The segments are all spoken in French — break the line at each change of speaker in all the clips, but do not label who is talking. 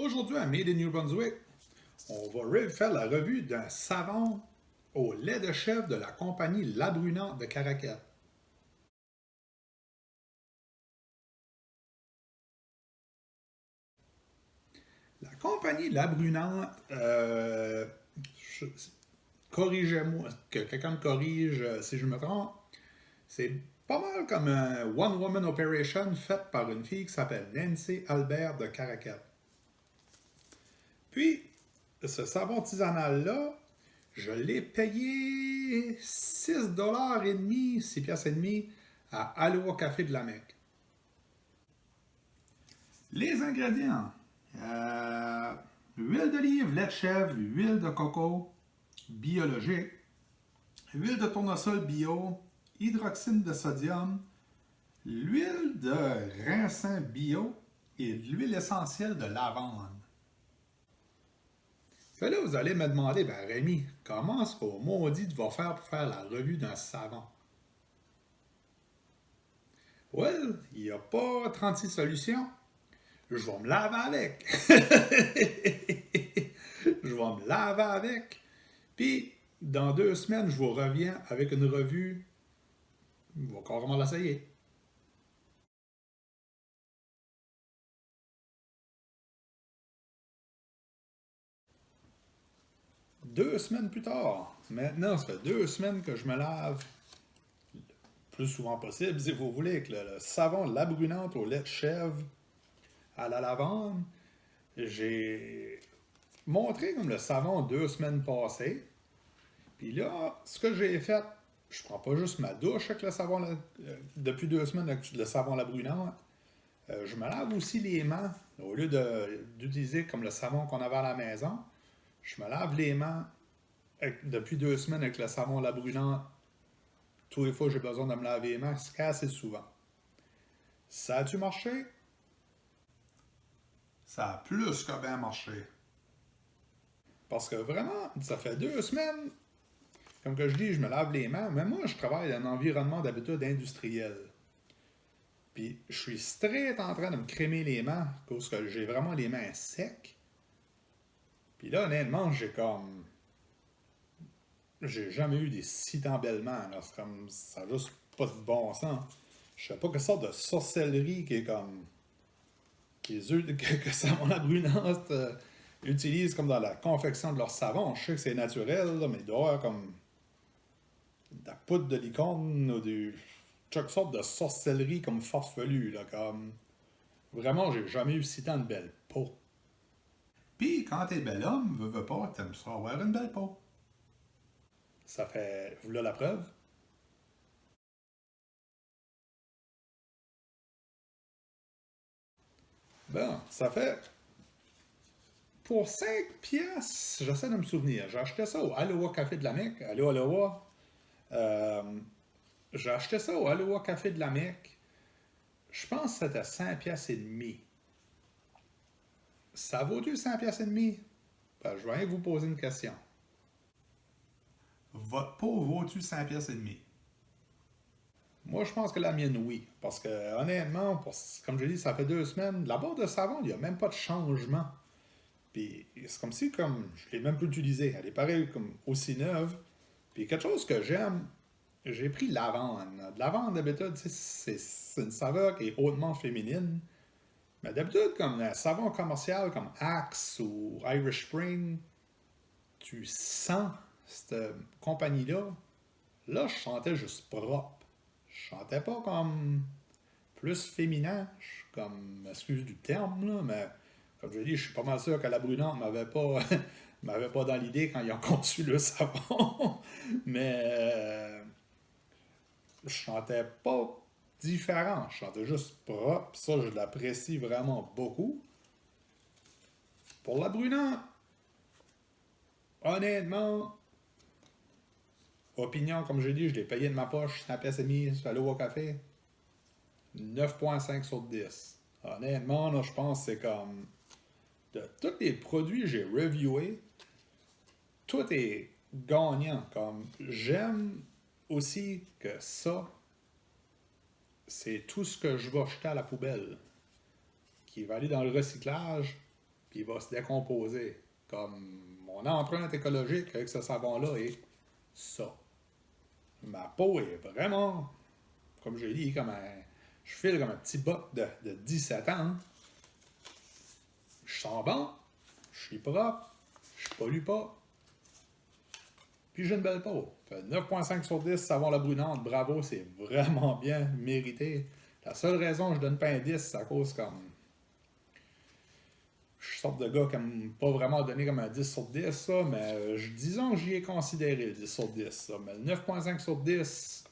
Aujourd'hui à Made in New Brunswick, on va faire la revue d'un savon au lait de chèvre de la compagnie La Brunante de Caraquet. La compagnie La Brunante, je- corrigez-moi, que quelqu'un me corrige si je me trompe, c'est pas mal comme un one-woman operation faite par une fille qui s'appelle Nancy Albert de Caraquet. Puis, ce savon artisanal-là, je l'ai payé 6 $ et demi, 6 piastres et demi à Aloha Café de la Mecque. Les ingrédients. Euh, Huile d'olive, lait de chèvre, huile de coco biologique, huile de tournesol bio, hydroxyde de sodium, l'huile de raisin bio et l'huile essentielle de lavande. Fait là, vous allez me demander, ben Rémi, comment est-ce qu'au maudit tu vas faire pour faire la revue d'un savon? Well, il n'y a pas 36 solutions. Je vais me laver avec. Je vais me laver avec. Puis, dans 2 semaines, je vous reviens avec une revue. On va carrément l'essayer. 2 semaines plus tard. Maintenant, ça fait 2 semaines que je me lave le plus souvent possible, si vous voulez, avec le savon La Brunante au lait de chèvre à la lavande. J'ai montré comme le savon 2 semaines passées. Puis là, ce que j'ai fait, je prends pas juste ma douche avec le savon, depuis 2 semaines avec le savon La Brunante. Je me lave aussi les mains. Au lieu d'utiliser comme le savon qu'on avait à la maison, je me lave les mains depuis 2 semaines avec le savon La Brunante. Tous les fois que j'ai besoin de me laver les mains, c'est assez souvent. Ça a-tu marché? Ça a plus que bien marché. Parce que vraiment, ça fait 2 semaines, comme que je dis, je me lave les mains, mais moi, je travaille dans un environnement d'habitude industriel. Puis, je suis straight en train de me crémer les mains, parce que j'ai vraiment les mains secs. Puis là, honnêtement, j'ai jamais eu des si d'embellements, là. C'est comme, ça n'a juste pas de bon sens. Je sais pas quelle sorte de sorcellerie qui est comme, que Savon la Brunante utilise comme dans la confection de leur savon. Je sais que c'est naturel, là, mais il doit y avoir comme de la poudre de licorne ou toutes sortes de sorcellerie comme farfelue, là, comme... Vraiment, j'ai jamais eu si tant de belle peau. Puis, quand t'es bel homme, veux pas, t'aimes ça avoir une belle peau. Ça fait... Voilà la preuve. Bon, ça fait... Pour 5 piastres, j'essaie de me souvenir. J'ai acheté ça au Aloha Café de la Mecque. Allô, Aloha. Euh, j'ai acheté ça au Aloha Café de la Mecque. Je pense que c'était 5 piastres et demi. Ça vaut-tu 5 piastres et demi? Ben, je vais rien vous poser une question. Votre peau vaut-tu 5 piastres et demi? Moi, je pense que la mienne, oui. Parce que, honnêtement, comme je dis, ça fait 2 semaines. La barre de savon, il n'y a même pas de changement. Puis, c'est comme si, comme, je l'ai même pas utilisée. Elle est pareille, comme, aussi neuve. Puis, quelque chose que j'aime, j'ai pris lavande. De lavande, d'habitude, c'est une saveur qui est hautement féminine. Mais d'habitude, comme un savon commercial comme Axe ou Irish Spring, tu sens cette compagnie-là. Là, je sentais juste propre. Je sentais pas comme plus féminin, comme, excuse du terme, là, mais comme je dis, je suis pas mal sûr que la brunante m'avait pas dans l'idée quand ils ont conçu le savon. Mais je sentais pas différent, je sentais juste propre. Ça, je l'apprécie vraiment beaucoup. Pour la brunante, honnêtement, opinion, comme je dis, je l'ai payé de ma poche, 100 pièces et demi, sur l'eau au café. 9,5 sur 10. Honnêtement, là, je pense que c'est comme... De tous les produits que j'ai reviewés, tout est gagnant. Comme j'aime aussi que ça, c'est tout ce que je vais jeter à la poubelle, qui va aller dans le recyclage. puis il va se décomposer. Comme mon empreinte écologique avec ce savon-là est ça. Ma peau est vraiment, comme je dis, je file comme un petit bot de 17 ans. Hein. Je sens bon, je suis propre, je pollue pas, puis j'ai une belle peau. Fait 9.5 sur 10, savon la brunante, bravo, c'est vraiment bien mérité. La seule raison que je donne pas un 10, c'est à cause comme... Je suis sorte de gars qui n'aime pas vraiment donner comme un 10 sur 10, ça, mais disons que j'y ai considéré le 10 sur 10, ça. Mais le 9.5 sur 10,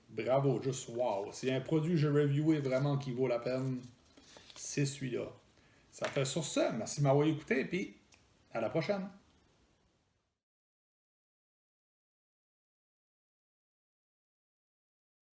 bravo, juste wow. S'il y a un produit que j'ai reviewé vraiment qui vaut la peine, c'est celui-là. Ça fait sur ça. Merci de m'avoir écouté, puis à la prochaine.